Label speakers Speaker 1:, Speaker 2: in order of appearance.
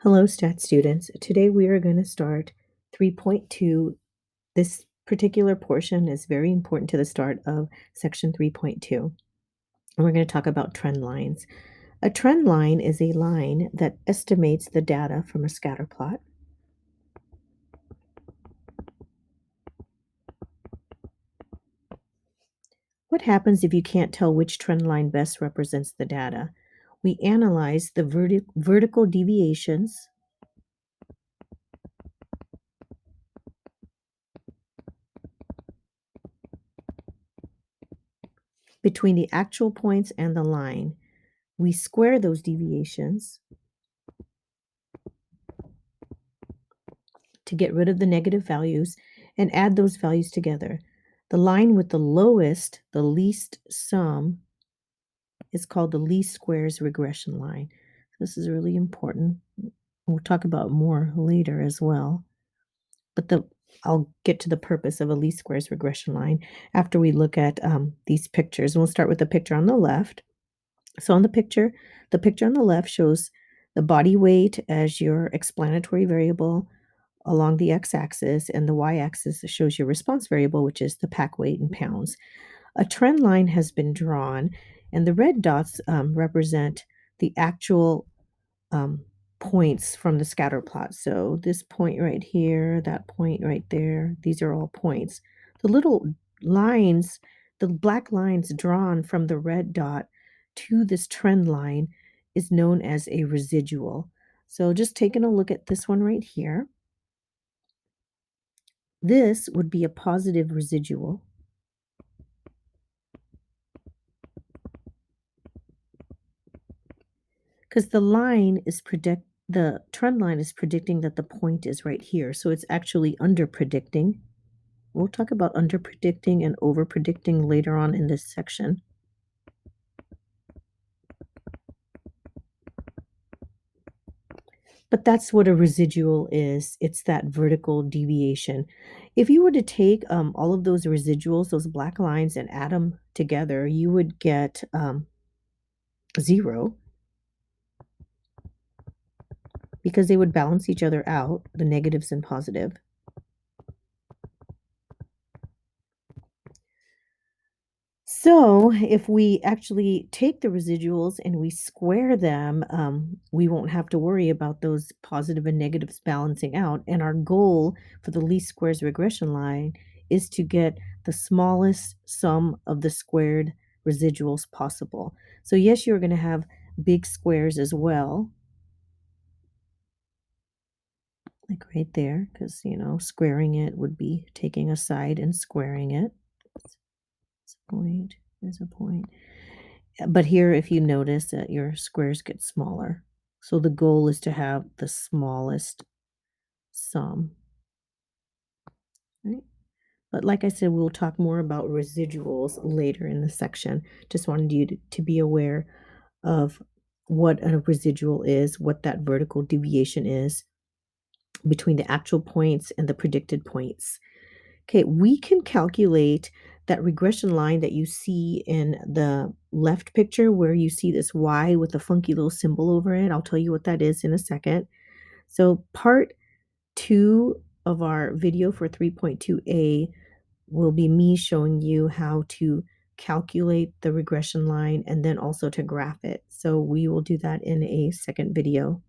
Speaker 1: Hello, Stat students. Today we are going to start 3.2. This particular portion is very important to the start of section 3.2. And we're going to talk about trend lines. A trend line is a line that estimates the data from a scatter plot. What happens if you can't tell which trend line best represents the data? We analyze the vertical deviations between the actual points and the line. We square those deviations to get rid of the negative values and add those values together. The line with the lowest, the least sum, is called the least squares regression line. This is really important. We'll talk about more later as well. But I'll get to the purpose of a least squares regression line after we look at these pictures. And we'll start with the picture on the left. So on the picture on the left shows the body weight as your explanatory variable along the x-axis, and the y-axis shows your response variable, which is the pack weight in pounds. A trend line has been drawn, and the red dots represent the actual points from the scatter plot. So this point right here, that point right there, these are all points. The little lines, the black lines drawn from the red dot to this trend line is known as a residual. So just taking a look at this one right here. This would be a positive residual. Because the trend line is predicting that the point is right here. So it's actually under predicting. We'll talk about under predicting and over predicting later on in this section. But that's what a residual is. It's that vertical deviation. If you were to take all of those residuals, those black lines, and add them together, you would get 0, because they would balance each other out, the negatives and positive. So if we actually take the residuals and we square them, we won't have to worry about those positive and negatives balancing out. And our goal for the least squares regression line is to get the smallest sum of the squared residuals possible. So yes, you're going to have big squares as well, like right there, because, squaring it would be taking a side and squaring it. It's a point, there's a point. But here, if you notice that your squares get smaller. So the goal is to have the smallest sum, right? But like I said, we'll talk more about residuals later in the section. Just wanted you to be aware of what a residual is, what that vertical deviation is between the actual points and the predicted points. Okay, we can calculate that regression line that you see in the left picture where you see this Y with a funky little symbol over it. I'll tell you what that is in a second. So part 2 of our video for 3.2a will be me showing you how to calculate the regression line and then also to graph it. So we will do that in a second video.